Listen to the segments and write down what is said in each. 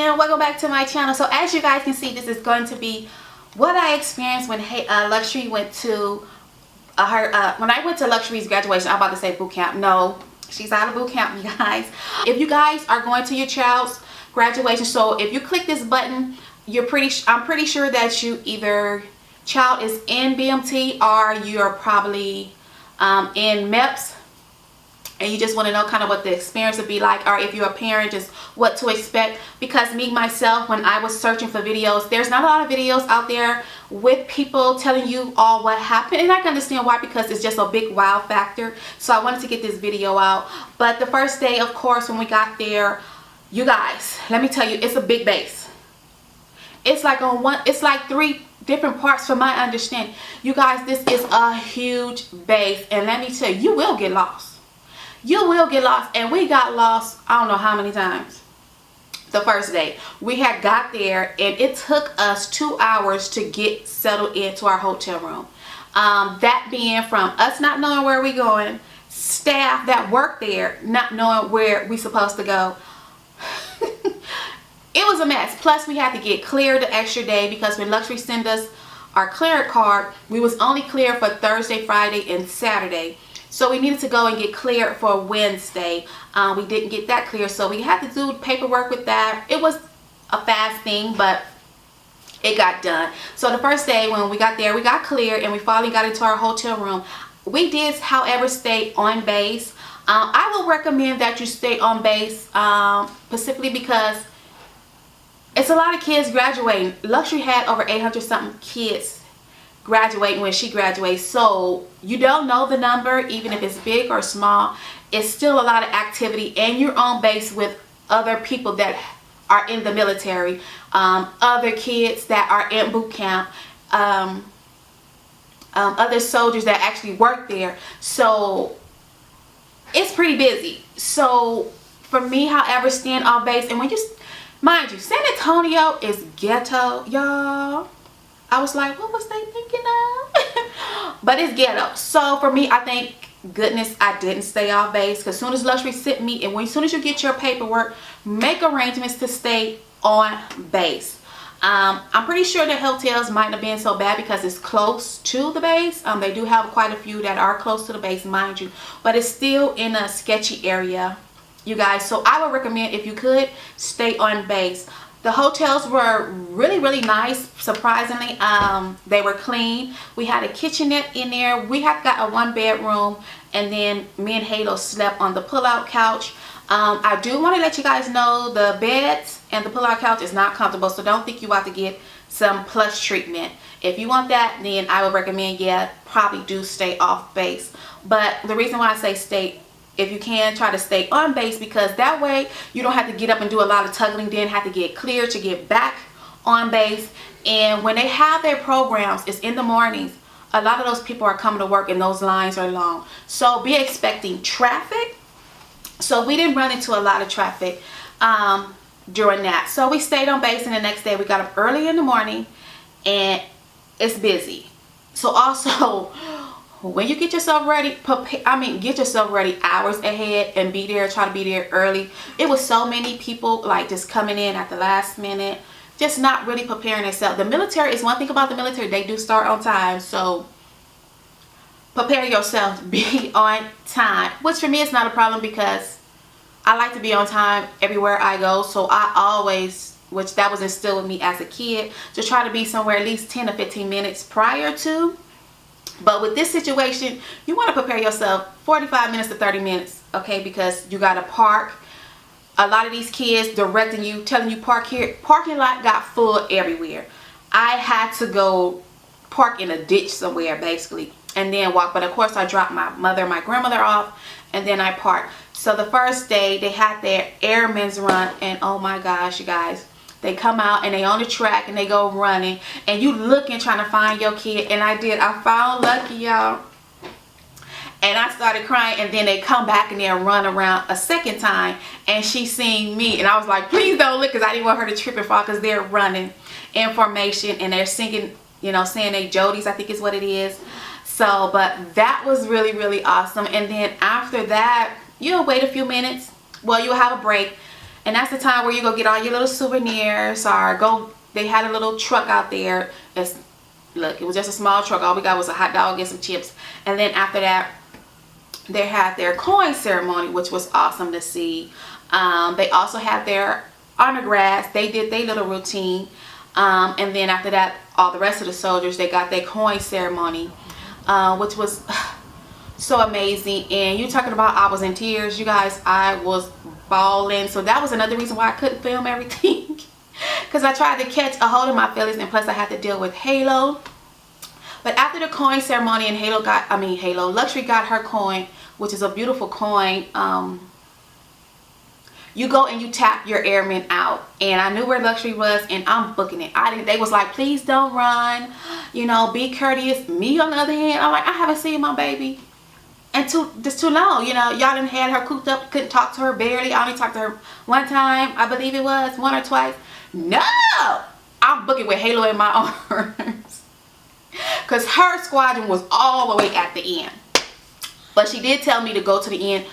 and welcome back to my channel. So as you guys can see, this is going to be what I experienced when Luxury went to when I went to Luxary's graduation. I'm about to say boot camp. No, she's out of boot camp, you guys. If you guys are going to your child's graduation, so if you click this button, I'm pretty sure that you either child is in BMT or you're probably in MEPS, and you just want to know kind of what the experience would be like, or if you're a parent, just what to expect. Because me myself, when I was searching for videos, there's not a lot of videos out there with people telling you all what happened, and I can understand why, because it's just a big wow factor. So I wanted to get this video out. But the first day, of course, when we got there, you guys, let me tell you, it's a big base. It's like it's like 3 different parts from my understanding. You guys, this is a huge base, and let me tell you, you will get lost. You will get lost, and we got lost I don't know how many times. The first day we had got there, and it took us 2 hours to get settled into our hotel room. That being from us not knowing where we're going, staff that work there not knowing where we supposed to go. It was a mess. Plus we had to get cleared the extra day, because when Luxury sent us our clearance card, we was only cleared for Thursday, Friday, and Saturday. So we needed to go and get cleared for Wednesday. We didn't get that clear, so we had to do paperwork with that. It was a fast thing, but it got done. So the first day when we got there, we got cleared, and we finally got into our hotel room. We did, however, stay on base. I will recommend that you stay on base, specifically because it's a lot of kids graduating. Luxury had over 800 something kids graduating when she graduates, so you don't know the number. Even if it's big or small, it's still a lot of activity, and you're on base with other people that are in the military, other kids that are in boot camp, other soldiers that actually work there. So it's pretty busy. So for me, however, staying on base, and when you, mind you, San Antonio is ghetto, y'all. I was like, what was they thinking of? But it's ghetto. So for me, I thank goodness I didn't stay off base, because as soon as Luxury sent me, and as soon as you get your paperwork, make arrangements to stay on base. I'm pretty sure the hotels might have been so bad because it's close to the base. They do have quite a few that are close to the base, mind you, but it's still in a sketchy area, you guys. So I would recommend, if you could, stay on base. The hotels were really, really nice, surprisingly. They were clean. We had a kitchenette in there. We had got a 1-bedroom, and then me and Halo slept on the pull-out couch. I do want to let you guys know the beds and the pull-out couch is not comfortable, so don't think you have to get some plush treatment. If you want that, then I would recommend, yeah, probably do stay off base. But the reason why I say stay, if you can, try to stay on base, because that way you don't have to get up and do a lot of tugging, then have to get cleared to get back on base. And when they have their programs, it's in the mornings. A lot of those people are coming to work, and those lines are long. So be expecting traffic. So we didn't run into a lot of traffic during that. So we stayed on base, and the next day we got up early in the morning, and it's busy. So also, when you get yourself ready, get yourself ready hours ahead and be there. Try to be there early. It was so many people like just coming in at the last minute, just not really preparing themselves. The military is one thing about the military, they do start on time, so prepare yourself to be on time, which for me is not a problem, because I like to be on time everywhere I go. So I always, which that was instilled with me as a kid, to try to be somewhere at least 10 to 15 minutes prior to. But with this situation, you want to prepare yourself 45 minutes to 30 minutes, okay? Because you got to park. A lot of these kids directing you, telling you park here. Parking lot got full everywhere. I had to go park in a ditch somewhere, basically, and then walk. But of course, I dropped my grandmother off, and then I parked. So the first day, they had their airmen's run, and oh my gosh, you guys. They come out, and they on the track, and they go running, and you looking, trying to find your kid. And I did. I found Lucky, y'all. And I started crying, and then they come back and they run around a second time, and she seen me, and I was like, please don't look, because I didn't want her to trip and fall, because they're running in formation, and they're singing, you know, saying they Jodies, I think is what it is. So, but that was really, really awesome. And then after that, you'll wait a few minutes. Well, you'll have a break. And that's the time where you go get all your little souvenirs, or go, they had a little truck out there. Look, it was just a small truck. All we got was a hot dog and some chips. And then after that, they had their coin ceremony, which was awesome to see. They also had their undergrads. They did their little routine. And then after that, all the rest of the soldiers, they got their coin ceremony, which was so amazing. And you talking about, I was in tears, you guys. I was bawling. So that was another reason why I couldn't film everything, because I tried to catch a hold of my feelings, and plus I had to deal with Halo. But after the coin ceremony, and Luxury got her coin, which is a beautiful coin. You go and you tap your airman out, and I knew where Luxury was, and I'm booking it. They was like, please don't run, you know, be courteous. Me on the other hand, I'm like, I haven't seen my baby and just too long, you know. Y'all done had her cooped up, couldn't talk to her barely. I only talked to her one time, I believe it was, one or twice. No, I'm booking with Halo in my arms, because her squadron was all the way at the end. But she did tell me to go to the end.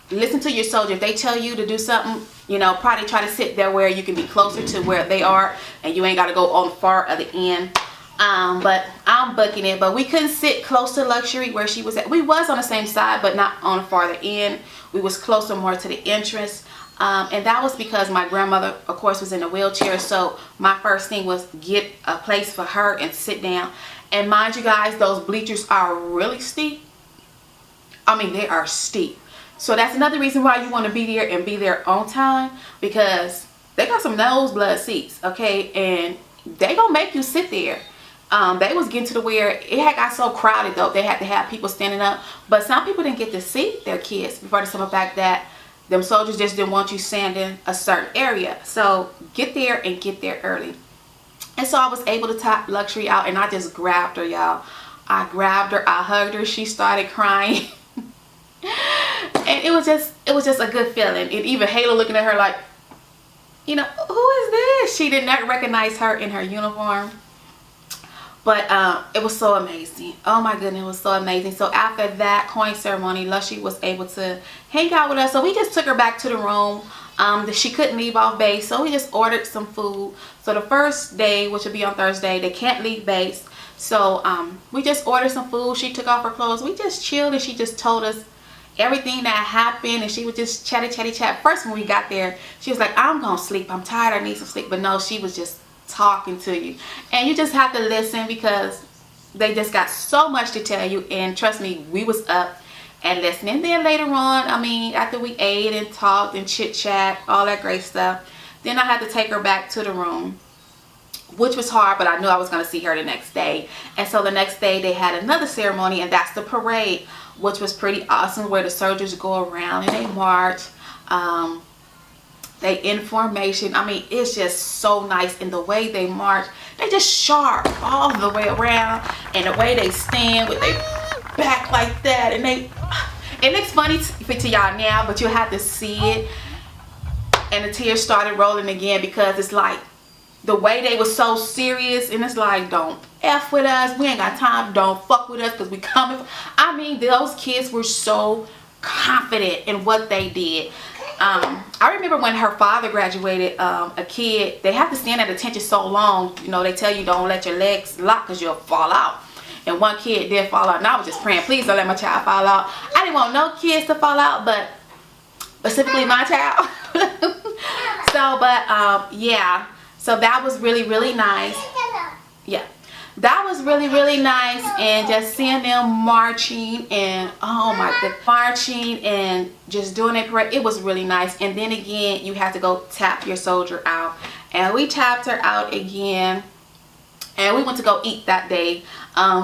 Listen to your soldier. If they tell you to do something, you know, probably try to sit there where you can be closer to where they are, and you ain't got to go on the far other end. But I'm booking it. But we couldn't sit close to Luxury where she was at. We was on the same side, but not on the farther end. We was closer more to the entrance. And that was because my grandmother, of course, was in a wheelchair. So my first thing was get a place for her and sit down. And mind you guys, those bleachers are really steep. I mean, they are steep. So that's another reason why you want to be there and be there on time, because they got some nosebleed seats, okay? And they gonna make you sit there. They was getting to the where it had got so crowded though, they had to have people standing up. But some people didn't get to see their kids before the simple fact that them soldiers just didn't want you standing a certain area. So get there and get there early. And so I was able to tap Luxury out, and I just grabbed her, y'all. I grabbed her, I hugged her, she started crying. And it was just a good feeling. And even Halo looking at her like, you know, who is this? She did not recognize her in her uniform. But it was so amazing. Oh my goodness, it was so amazing. So after that coin ceremony, Luxury was able to hang out with us. So we just took her back to the room. She couldn't leave off base, so we just ordered some food. So the first day, which would be on Thursday, they can't leave base. So we just ordered some food. She took off her clothes. We just chilled, and she just told us everything that happened, and she would just chat. First, when we got there, she was like, I'm gonna sleep, I'm tired, I need some sleep. But no, she was just talking to you, and you just have to listen, because they just got so much to tell you. And trust me, we was up and listening. Then later on, I mean, after we ate and talked and chit chat, all that great stuff, then I had to take her back to the room, which was hard, but I knew I was going to see her the next day. And so the next day they had another ceremony, and that's the parade, which was pretty awesome, where the soldiers go around and they march. They in formation. I mean, it's just so nice. And the way they march, they just sharp all the way around, and the way they stand with their back like that. And it looks funny to y'all now, but you'll have to see it. And the tears started rolling again, because it's like the way they were so serious, and it's like, don't F with us, we ain't got time, don't fuck with us, because we coming. I mean, those kids were so confident in what they did. I remember when her father graduated, a kid, they have to stand at attention so long, you know, they tell you don't let your legs lock because you'll fall out. And one kid did fall out, and I was just praying, please don't let my child fall out. I didn't want no kids to fall out, but specifically my child. Yeah, so that was really nice. Yeah, that was really nice. And just seeing them marching, and oh my god, marching and just doing it correct, it was really nice. And then again, you have to go tap your soldier out, and we tapped her out again, and we went to go eat that day.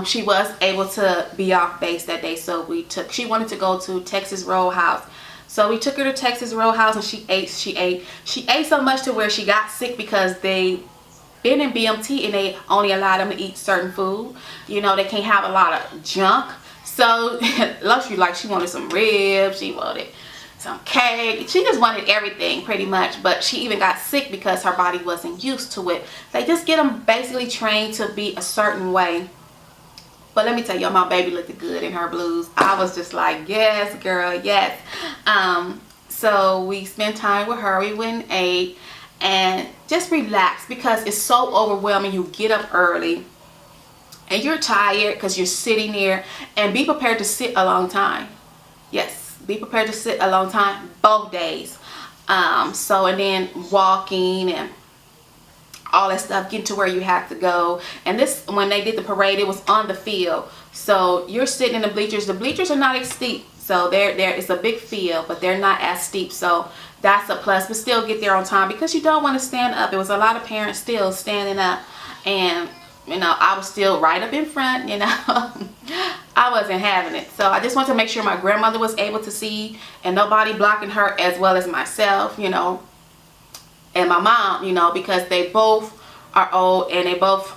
She was able to be off base that day, so she wanted to go to Texas Roadhouse. So we took her to Texas Roadhouse, and she ate so much to where she got sick, because they been in BMT and they only allow them to eat certain food. You know, they can't have a lot of junk. So Luxury, like, she wanted some ribs, she wanted some cake, she just wanted everything pretty much. But she even got sick because her body wasn't used to it. They just get them basically trained to be a certain way. But let me tell y'all, my baby looked good in her blues. I was just like, yes girl, yes. So we spent time with her. We went and ate and just relax, because it's so overwhelming. You get up early and you're tired because you're sitting there, and be prepared to sit a long time. Yes, be prepared to sit a long time both days. So, and then walking and all that stuff, getting to where you have to go. And this, when they did the parade, it was on the field. So you're sitting in the bleachers. The bleachers are not as steep. So there is a big field, but they're not as steep. So that's a plus, but still get there on time, because you don't want to stand up. There was a lot of parents still standing up, and you know, I was still right up in front, you know. I wasn't having it. So I just wanted to make sure my grandmother was able to see and nobody blocking her, as well as myself, you know, and my mom, you know, because they both are old and they both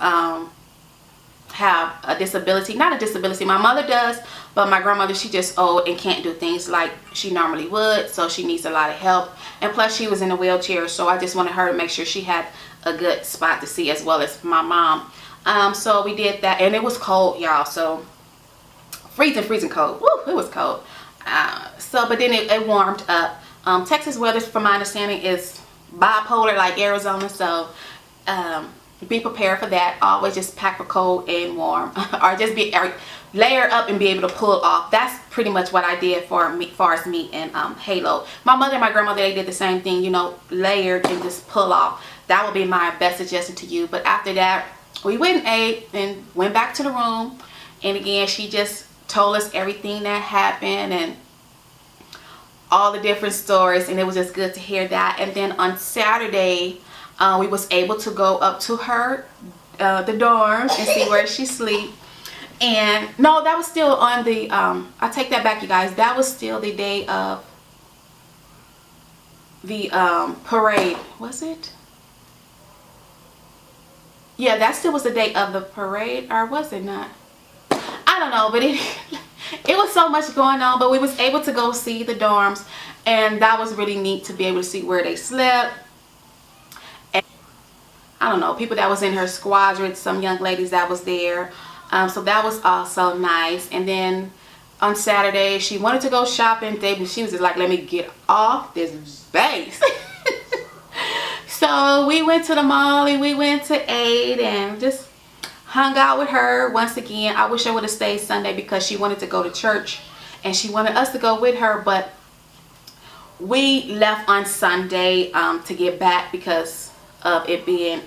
have a disability. Not a disability, my mother does, but my grandmother, she just old and can't do things like she normally would, so she needs a lot of help. And plus she was in a wheelchair, so I just wanted her to make sure she had a good spot to see, as well as my mom. So we did that, and it was cold, y'all. So freezing cold. Woo, it was cold. But then it warmed up. Texas weather, from my understanding, is bipolar like Arizona. So be prepared for that. Always just pack for cold and warm, or just layer up and be able to pull off. That's pretty much what I did for me, far as me and Halo. My mother and my grandmother, they did the same thing. You know, layered and just pull off. That would be my best suggestion to you. But after that, we went and ate and went back to the room, and again she just told us everything that happened and all the different stories, and it was just good to hear that. And then on Saturday, we was able to go up to her the dorms and see where she sleep. And no, that was still on the I take that back, you guys. That was still the day of the parade. Was it? Yeah, that still was the day of the parade, or was it not? I don't know, but it was so much going on. But we was able to go see the dorms, and that was really neat to be able to see where they slept. And I don't know, people that was in her squadron, some young ladies that was there. So that was also nice. And then on Saturday, she wanted to go shopping. She was just like, let me get off this base. So we went to the mall and we went to Aid and just hung out with her once again. I wish I would have stayed Sunday, because she wanted to go to church and she wanted us to go with her, but we left on Sunday to get back because of it being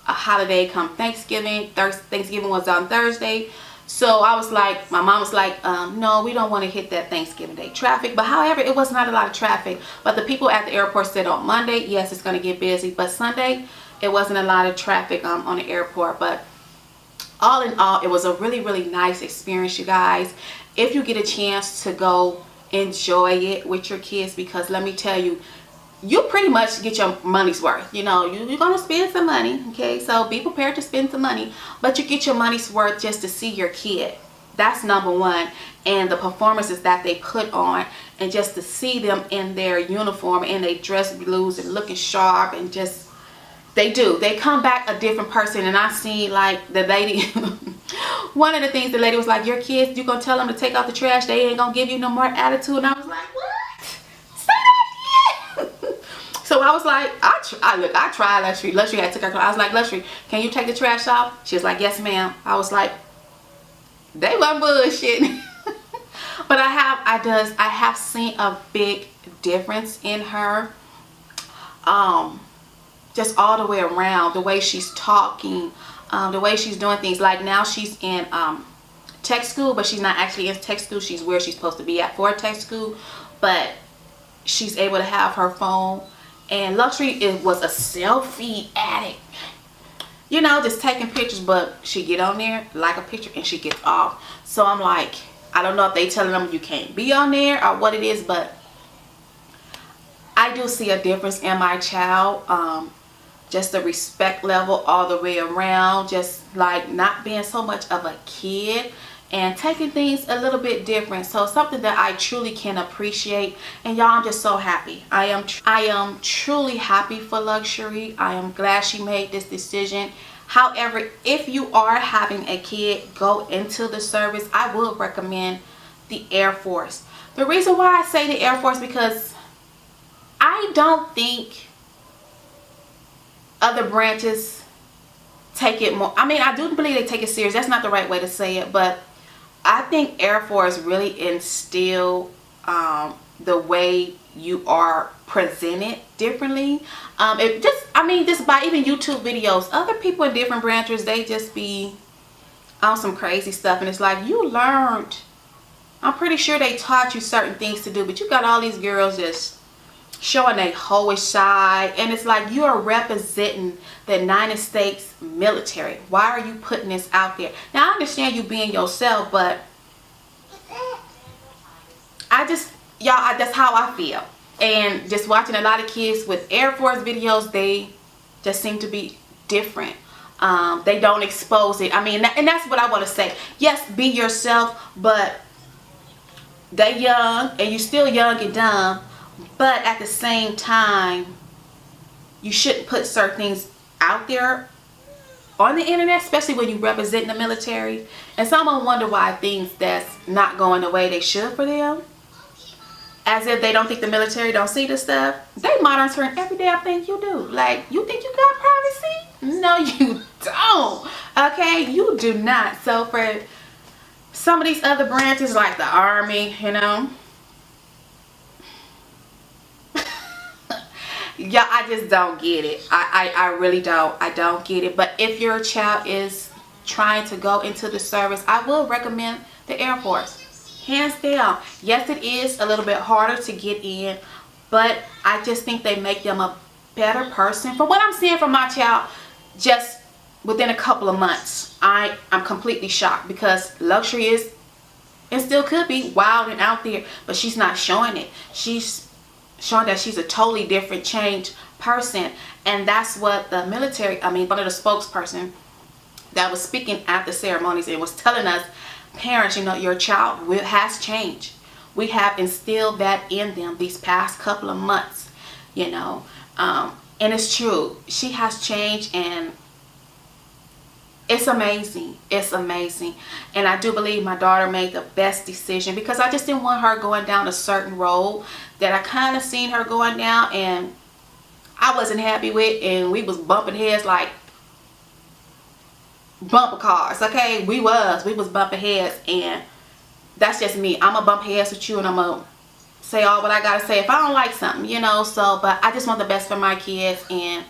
a holiday come Thanksgiving. Thanksgiving was on Thursday. So I was like, my mom was like, no, we don't want to hit that Thanksgiving Day traffic. But however, it was not a lot of traffic. But the people at the airport said on Monday, yes, it's going to get busy. But Sunday, it wasn't a lot of traffic on the airport. But all in all, it was a really, really nice experience, you guys. If you get a chance to go enjoy it with your kids, because let me tell you, you pretty much get your money's worth. You know, you're going to spend some money, okay? So be prepared to spend some money, but you get your money's worth just to see your kid. That's number one. And the performances that they put on, and just to see them in their uniform and they dress blues and looking sharp, and just, they come back a different person. And I seen like the lady, one of the things the lady was like, your kids, you going to tell them to take out the trash, they ain't going to give you no more attitude. And I was like, what? So I was like, I tried Luxury. Luxury had took her. I was like, Luxury, can you take the trash off? She was like, yes, ma'am. I was like, they weren't bullshitting. But I have seen a big difference in her. Just all the way around, the way she's talking, the way she's doing things. Like now she's in tech school, but she's not actually in tech school. She's where she's supposed to be at for tech school, but she's able to have her phone. And Luxury was a selfie addict, you know, just taking pictures. But she get on there, like a picture, and she gets off. So I'm like, I don't know if they telling them you can't be on there or what it is, but I do see a difference in my child. Just the respect level all the way around, just like not being so much of a kid and taking things a little bit different. So something that I truly can appreciate. And y'all, I'm just so happy. I am truly happy for Luxury. I am glad she made this decision. However, if you are having a kid go into the service, I would recommend the Air Force. The reason why I say the Air Force, because I don't think other branches take it more. I mean, I do believe they take it serious. That's not the right way to say it, but I think Air Force really instill the way you are presented differently. It just, I mean, just by even YouTube videos, other people in different branches, they just be on some crazy stuff, and it's like, you learned, I'm pretty sure they taught you certain things to do, but you got all these girls just showing their hoish side, and it's like, you are representing the United States military. Why are you putting this out there? Now I understand you being yourself, but I just, y'all, that's how I feel. And just watching a lot of kids with Air Force videos, they just seem to be different. They don't expose it. I mean, and that's what I want to say. Yes, be yourself, but they young and you still young and dumb. But at the same time, you shouldn't put certain things out there on the internet, especially when you represent the military. And someone wonder why things that's not going the way they should for them, as if they don't think the military don't see this stuff. They monitoring every damn thing you do. Like, you think you got privacy? No, you don't. Okay, you do not. So for some of these other branches, like the Army, you know, yeah, I just don't get it. I really don't. I don't get it. But if your child is trying to go into the service, I will recommend the Air Force. Hands down. Yes, it is a little bit harder to get in, but I just think they make them a better person. From what I'm seeing from my child, just within a couple of months, I'm completely shocked, because Luxury is, and still could be, wild and out there, but she's not showing it. She's showing that she's a totally different, changed person. And that's what the military, I mean, one of the spokesperson that was speaking at the ceremonies and was telling us, parents, you know, your child has changed. We have instilled that in them these past couple of months, you know. And it's true. She has changed, and it's amazing. It's amazing. And I do believe my daughter made the best decision, because I just didn't want her going down a certain road that I kind of seen her going down and I wasn't happy with, and we was bumping heads like bumper cars. Okay, we was bumping heads, and that's just me. I'm gonna bump heads with you, and I'm gonna say all what I gotta say if I don't like something, you know. So, but I just want the best for my kids. And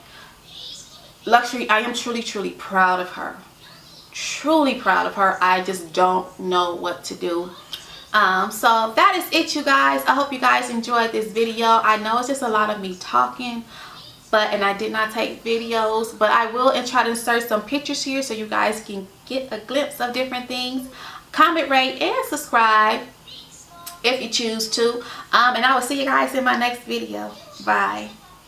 Luxury, I am truly proud of her. Truly proud of her. I just don't know what to do. So that is it, you guys. I hope you guys enjoyed this video. I know it's just a lot of me talking, and I did not take videos, but I will and try to insert some pictures here so you guys can get a glimpse of different things. Comment, rate, and subscribe if you choose to. And I will see you guys in my next video. Bye.